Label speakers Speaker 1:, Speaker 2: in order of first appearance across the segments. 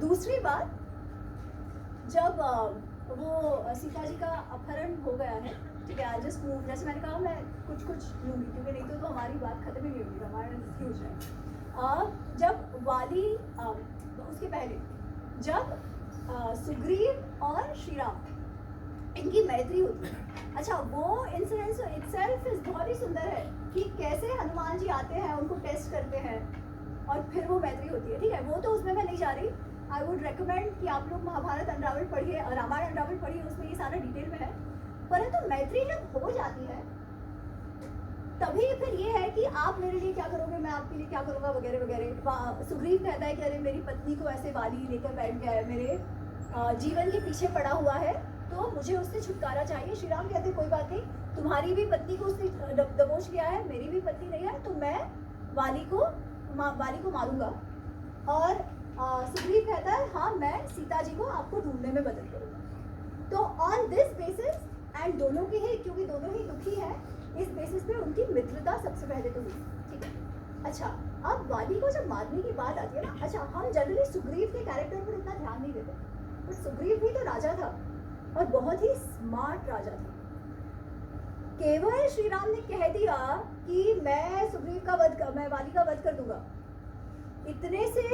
Speaker 1: दूसरी बात, जब वो सीता जी का अपहरण हो गया है, ठीक है, आई जस्ट मूव, जैसे मैंने कहा मैं कुछ लूँगी क्योंकि नहीं तो हमारी बात खत्म ही नहीं होगी, रामायण ह्यूज है। जब वाली उसके पहले जब सुग्रीव और श्री राम इनकी मैत्री होती है, अच्छा वो इंसिडेंस इटसेल्फ इज बहुत ही सुंदर है कि कैसे हनुमान जी आते हैं, उनको टेस्ट करते हैं और फिर वो मैत्री होती है, ठीक है। वो तो उसमें मैं नहीं जा रही, आई वुड रिकमेंड कि आप लोग महाभारत अनरावल पढ़िए, रामायण अनरावल पढ़िए, उसमें ये सारा डिटेल में है। परंतु मैत्री जब हो जाती है तभी फिर ये है कि आप मेरे लिए क्या करोगे, मैं आपके लिए क्या करूँगा, वगैरह वगैरह। सुग्रीव कहता है कि अरे मेरी पत्नी को ऐसे वाली लेकर बैठ गया है, मेरे जीवन के पीछे पड़ा हुआ है, तो मुझे उससे छुटकारा चाहिए। श्री राम कहते कोई बात नहीं, तुम्हारी भी पत्नी को उसने दबोच लिया है, मेरी भी पत्नी नहीं है, तो मैं वाली को मारूंगा। और सुग्रीव कहता है हाँ मैं सीता जी को आपको ढूंढने में मदद करूंगा। तो ऑन दिस बेसिस, एंड दोनों के ही, क्योंकि दोनों ही दुखी हैं, इस बेसिस पे उनकी मित्रता सबसे पहले तो हुई, ठीक है। अच्छा, अब वाली को जब मारने की बात आती है ना, अच्छा हम जनरली सुग्रीव के कैरेक्टर पर इतना ध्यान नहीं देते, बट सुग्रीव भी तो राजा था और बहुत ही स्मार्ट राजा था। केवल श्री राम ने कह दिया कि मैं वाली का वध कर दूंगा, इतने से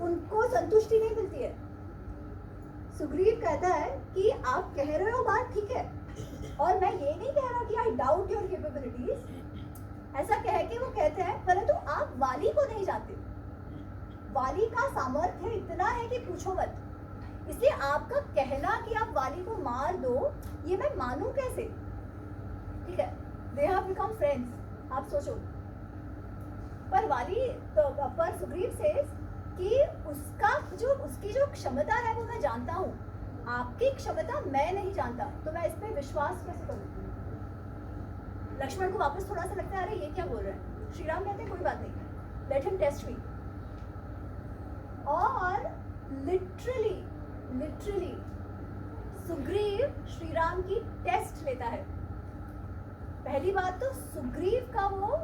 Speaker 1: उनको संतुष्टि नहीं मिलती है। सुग्रीव कहता है कि आप कह रहे हो बात ठीक है, और मैं ये नहीं कह रहा कि आई डाउट योर कैपेबिलिटीज, ऐसा कह के वो कहते हैं, परंतु आप वाली को नहीं जानते, वाली का सामर्थ्य इतना है कि पूछो मत, इसलिए आपका कहना कि आप वाली को मार दो ये मैं मानूं कैसे, ठीक है। दे हैव बिकम फ्रेंड्स, आप सोचो। पर वाली तो पर सुग्रीव सेज कि उसकी जो क्षमता है वो मैं जानता हूँ, आपकी क्षमता मैं नहीं जानता, तो मैं इस पे विश्वास कैसे करूँ। लक्ष्मण को वापस थोड़ा सा लगता है अरे ये क्या बोल रहे हैं। श्री राम कहते हैं कोई बात नहीं, लेट हिम टेस्ट मी। और लिटरली सुग्रीव श्री राम की टेस्ट लेता है। पहली बात तो सुग्रीव का वो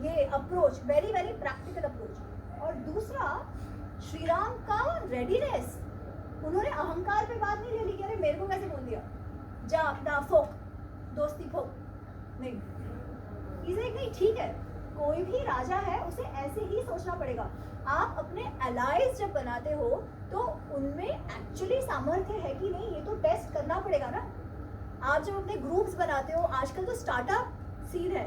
Speaker 1: ये approach, very very practical approach, और दूसरा श्री राम का रेडीनेस। उन्होंने अहंकार पे बात नहीं ले ली कि अरे मेरे को कैसे बोल दिया, जा अपना फोक दोस्ती फोक, नहीं। इसे नहीं, ठीक है, कोई भी राजा है उसे ऐसे ही सोचना पड़ेगा। आप अपने अलाइज जब बनाते हो तो उनमें एक्चुअली सामर्थ्य है कि नहीं ये तो टेस्ट करना पड़ेगा ना। आप जब अपने ग्रुप्स बनाते हो, आजकल तो स्टार्टअप सीन है,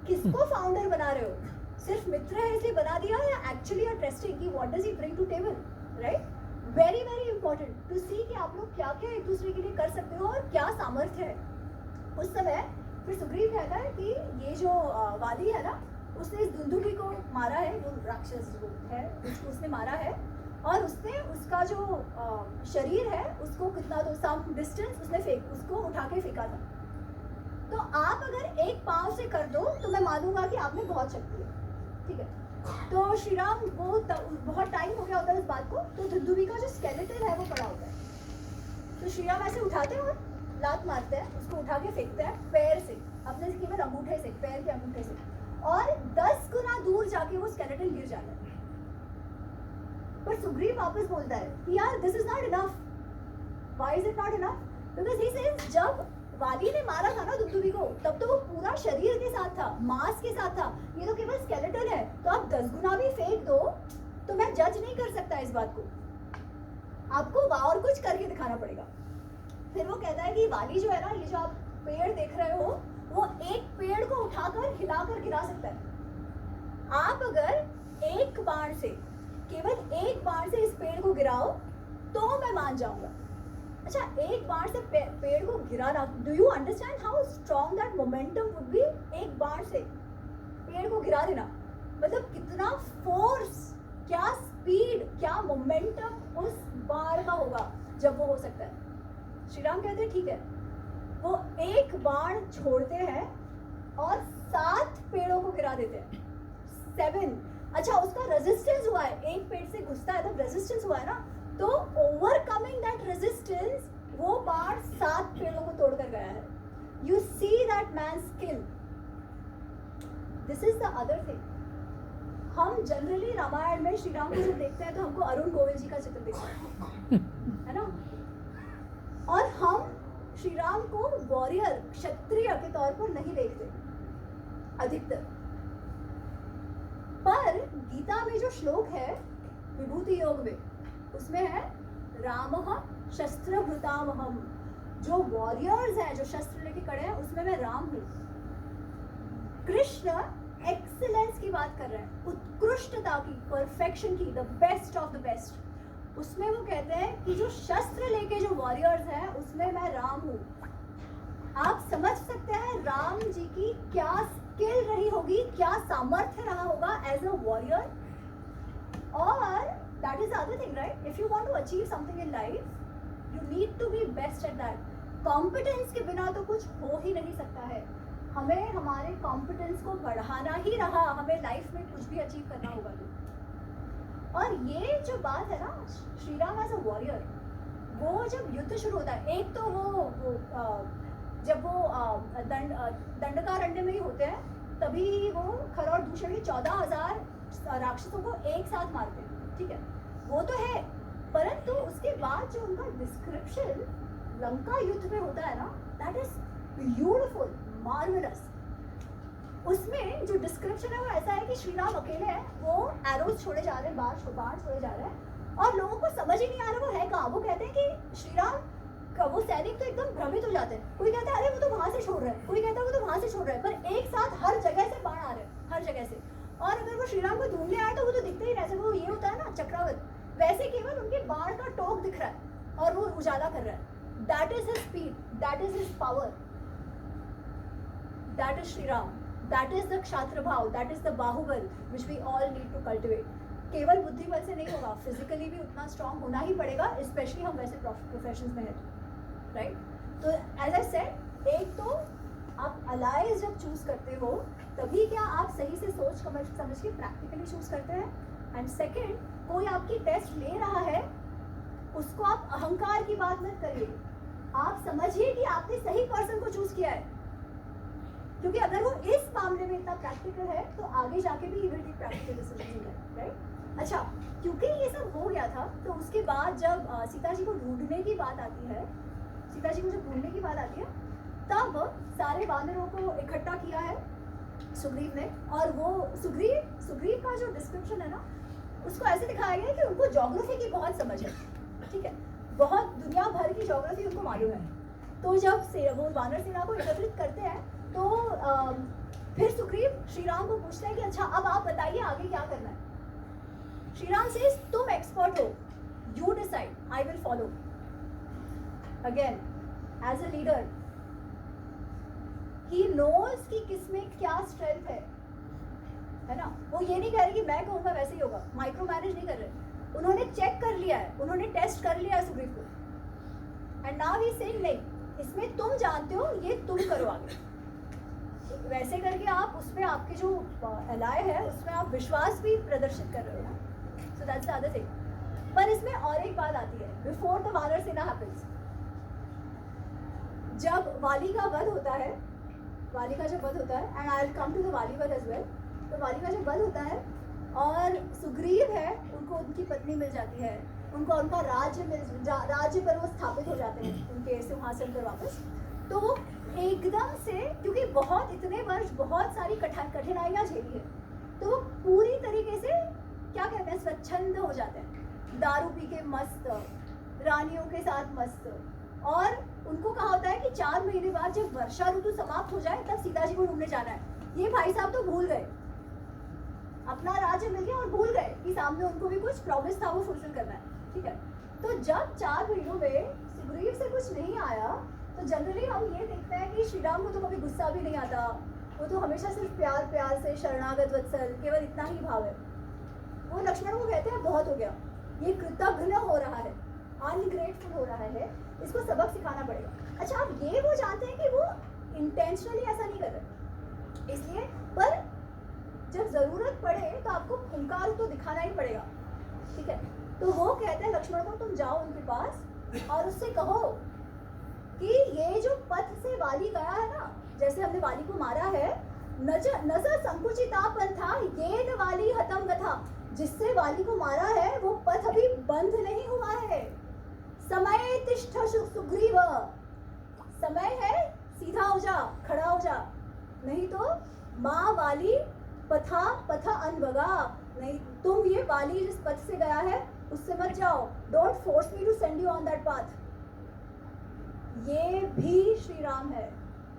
Speaker 1: किसको फाउंडर बना रहे हो, सिर्फ मित्र है इसलिए बना दिया, या एक्चुअली आर टेस्टिंग कि what does he bring to table, right. Very very important to see कि आप लोग क्या क्या एक दूसरे के लिए कर सकते हो और क्या सामर्थ्य है। उस समय फिर सुग्रीव कहता है कि ये जो वाली है ना, उसने इस दुंदुभी को मारा है, वो राक्षस जो है उसने मारा है, और उसने उसका जो शरीर है उसको कितना तो सम डिस्टेंस उसने उसको उठा के फेंका था। तो आप अगर एक पांव से कर दो तो मैं मानूंगा कि आप में बहुत शक्ति है, ठीक है। तो श्री राम वो बहुत टाइम हो गया होता है उस बात को, तो दुंदुभी का जो स्केलेटन है वो पड़ा होता है। तो श्री राम ऐसे उठाते हैं और लात मारते हैं, उसको उठा के फेंकते हैं पैर से, अपने केवल अंगूठे से, पैर के अंगूठे से, और 10 गुना दूर जाके वो स्केलेटन गिर जाता है। पर सुग्रीव वापस बोलता है कि यार this is not enough. Why is it not enough? Because he says जब वाली ने मारा था ना दुंदुभी को, तब तो वो पूरा शरीर के साथ था, मांस के साथ था, ये तो केवल स्केलेटन है, तो आप 10 गुना भी फेंक दो तो मैं जज नहीं कर सकता इस बात को, आपको और कुछ करके दिखाना पड़ेगा। फिर वो कहता है कि वाली जो है ना, ये जो आप पेड़ देख रहे हो, वो एक पेड़ को उठाकर हिलाकर गिरा सकता है। आप अगर एक बाण से, केवल एक बाण से इस पेड़ को गिराओ तो मैं मान जाऊंगा। अच्छा, एक बाण से पेड़ को गिराना, do you understand how strong that momentum would be? एक बाण से पेड़ को गिरा देना मतलब कितना फोर्स, क्या स्पीड, क्या मोमेंटम उस बाण का होगा जब वो हो सकता है। श्री राम कहते हैं ठीक है, वो एक बाण छोड़ते हैं और 7 पेड़ों को गिरा देते हैं, 7। अच्छा, उसका रेजिस्टेंस हुआ है, एक पेड़ से घुसता है तब रेजिस्टेंस हुआ है ना, तो ओवरकमिंग दैट रेजिस्टेंस वो बाण 7 पेड़ों को तोड़कर गया है। You see that man skill. This is the other thing. हम जनरली रामायण में श्री राम को जब देखते हैं तो हमको अरुण गोविल जी का चित्र दिखता है ना, और हम श्री राम को वॉरियर क्षत्रिय के तौर पर नहीं देखते अधिकतर। पर गीता में जो श्लोक है विभूति योग में, उसमें है रामः शस्त्रभृतामहम्, जो वॉरियर्स हैं, जो शस्त्र लेके खड़े हैं, उसमें मैं राम हूँ। कृष्ण एक्सीलेंस की बात कर रहे हैं, उत्कृष्टता की, परफेक्शन की, the best of the best. उसमें वो कहते हैं कि जो शस्त्र लेके जो वॉरियर्स हैं उसमें मैं राम हूँ। आप समझ सकते हैं राम जी की क्या स्किल रही होगी, क्या सामर्थ्य रहा होगा एज अ वॉरियर। और that is other thing, right? If you want to achieve something in life you need to be best at that. Competence के बिना तो कुछ हो ही नहीं सकता है। हमें हमारे कॉम्पिटेंस को बढ़ाना ही रहा, हमें लाइफ में कुछ भी अचीव करना होगा तो। और ये जो बात है ना, Shri Ram as a warrior, वो जब युद्ध शुरू होता है, एक तो जब वो दंडकारण्य में ही होते हैं, तभी वो खर और दूषणी 14,000 राक्षसों को एक साथ मारते हैं, ठीक है, वो तो है। परंतु उसके बाद जो उनका डिस्क्रिप्शन लंका युद्ध में होता है ना, दैट इज ब्यूटीफुल, मार्वेलस। उसमें जो डिस्क्रिप्शन है वो ऐसा है कि श्री राम अकेले हैं, वो एरोज छोड़े जा रहे हैं, बाण छोड़े जा रहे हैं, और लोगों को समझ ही नहीं आ रहा वो है कहाँ। वो कहते हैं कि श्री राम का, वो सैनिक तो एकदम भ्रमित हो जाते हैं। कोई कहता है अरे वो तो वहां से छोड़ रहा है, कोई कहता है वो तो वहां से छोड़ रहा है, पर एक साथ हर जगह से बाण आ रहे हैं, हर जगह से। और अगर वो श्री राम को ढूंढने आए तो वो तो दिखते ही, जैसे वो ये होता है ना चक्रावत, वैसे केवल उनके बाण का टोक दिख रहा है और वो उजाला कर रहा है। That is his speed, that is his power, that is Shri Ram, that is the क्षात्र भाव, दैट इज द बाहुबल which we all need to cultivate. केवल बुद्धि बल से नहीं होगा, फिजिकली भी उतना स्ट्रांग होना ही पड़ेगा, स्पेशली हम वैसे प्रोफेशंस में हैं, राइट? तो एज आई सेड, एक तो आप अलाइज जब चूज करते हो तभी क्या आप सही से सोच समझ के प्रैक्टिकली चूज करते हैं। एंड सेकेंड, कोई आपकी टेस्ट ले रहा है, उसको आप अहंकार की बात मत करिए, आप समझिए कि आपने सही पर्सन को चूज किया है। क्योंकि अगर वो इस मामले में इतना प्रैक्टिकल है तो आगे जाके भी he will take practical decision, right? अच्छा, क्योंकि ये सब हो गया था तो उसके बाद जब सीता जी को ढूंढने की बात आती है, सीता जी को जब ढूंढने की बात आती है, तब सारे वानरों को इकट्ठा किया है सुग्रीव ने। और वो सुग्रीव का जो डिस्क्रिप्शन है ना, उसको ऐसे दिखाया गया है कि उनको ज्योग्राफी की बहुत समझ है, ठीक है, बहुत दुनिया भर की ज्योग्राफी उनको मालूम है। तो जब वो वानर सेना को एकत्रित करते हैं तो फिर सुग्रीव श्री राम को पूछते हैं कि अच्छा अब आप बताइए आगे क्या करना है। श्री राम सेज तुम एक्सपर्ट हो, you decide, I will follow. Again as a leader he knows कि किसमें क्या स्ट्रेंथ है ना। वो ये नहीं कह रहे कि मैं कहूँगा वैसे ही होगा, माइक्रो मैनेज नहीं कर रहे। उन्होंने चेक कर लिया है, उन्होंने टेस्ट कर लिया है सुग्रीव को, एंड नाउ ही सेइंग नहीं, इसमें तुम जानते हो, ये तुम करो आगे। वैसे करके आप उसमें आपके जो एलाय है उसमें आप विश्वास भी प्रदर्शित कर रहे हो ना। So that's the other thing. पर इसमें और एक बात आती है, बिफोर द वानर सेना हैपेंस, जब वाली का वध होता है, वाली का जब वध होता है, and I will come to the Vali वध एज वेल। तो वाली का जब वध होता है और सुग्रीव है, उनको उनकी पत्नी मिल जाती है, उनको उनका राज्य पर वो स्थापित हो जाते हैं उनके सिंहासन पर वापस। तो एकदम से, क्योंकि बहुत इतने वर्ष बहुत सारी कठिनाइयाँ झेली है, तो वो पूरी तरीके से क्या कहते हैं, स्वच्छंद हो जाते हैं, दारू पी के मस्त, रानियों के साथ मस्त। और उनको कहा होता है कि 4 महीने बाद जब वर्षा ऋतु समाप्त हो जाए तब सीता जी को ढूंढने जाना है। ये भाई साहब तो भूल गए, अपना राज्य मिल गया और भूल गए कि सामने उनको भी कुछ प्रॉमिस था वो फुलफिल करना है, ठीक है। तो जब 4 महीनों में सुग्रीव से कुछ नहीं आया तो जनरली हम ये देखते हैं कि श्री राम को तो कभी गुस्सा भी नहीं आता, वो तो हमेशा सिर्फ प्यार से शरणागत वत्सल, केवल इतना ही भाव है। वो लक्ष्मण को कहते हैं बहुत हो गया, ये कृतघ्न हो रहा है, अनग्रेटफुल हो रहा है, इसको सबक सिखाना पड़ेगा। अच्छा, अब ये वो जानते हैं कि वो इंटेंशनली ऐसा नहीं कर रहे, इसलिए पर जब जरूरत पड़े तो आपको हुंकार तो दिखाना ही पड़ेगा, ठीक है। तो वो कहते हैं लक्ष्मण को, तुम जाओ उनके पास और उससे कहो कि ये जो पथ से वाली गया है ना, जैसे हमने वाली को मारा है, नजर संकुचिता पंथा येन वाली हतम गथा, जिससे वाली को मारा है वो पथ अभी बंद नहीं हुआ है। समय तिष्ठ सुग्रीव, समय है, सीधा हो जा, खड़ा हो जा, नहीं तो माँ वाली पथा पथा अनवगा, नहीं तुम ये वाली जिस पथ से गया है उससे मत जाओ, don't force me to send you on that path. ये भी श्री राम है,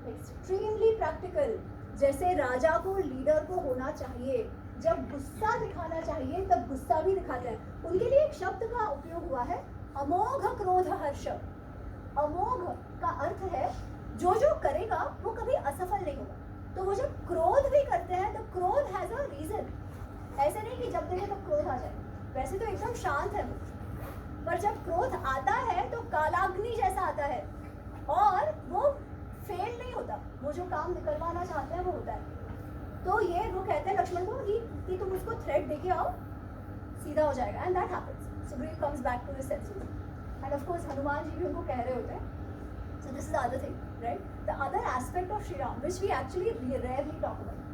Speaker 1: एक्सट्रीमली प्रैक्टिकल। जैसे राजा को, लीडर को होना चाहिए, जब गुस्सा दिखाना चाहिए तब गुस्सा भी दिखाते हैं। उनके लिए एक शब्द का उपयोग हुआ है, अमोघ क्रोध हर्ष। अमोघ का अर्थ है जो जो करेगा वो कभी असफल नहीं होगा। तो वो जब क्रोध भी करते हैं तो क्रोध हैज अ रीजन, ऐसे नहीं कि जब देखे तो क्रोध आ जाए, वैसे तो एकदम शांत है वो, पर जब क्रोध आता है तो कालाग्नि जैसा आता है और वो फेल नहीं होता, वो जो काम निकलवाना चाहते हैं वो होता है। तो ये वो कहते हैं लक्ष्मण को कि तुम उसको थ्रेड देके आओ, सीधा हो जाएगा, and that happens. Sugriva comes back to his senses, and of course Hanuman ji भी उनको कह रहे होते हैं। So this is the other thing, right? The other aspect of Shri Ram, which we actually rarely talk about.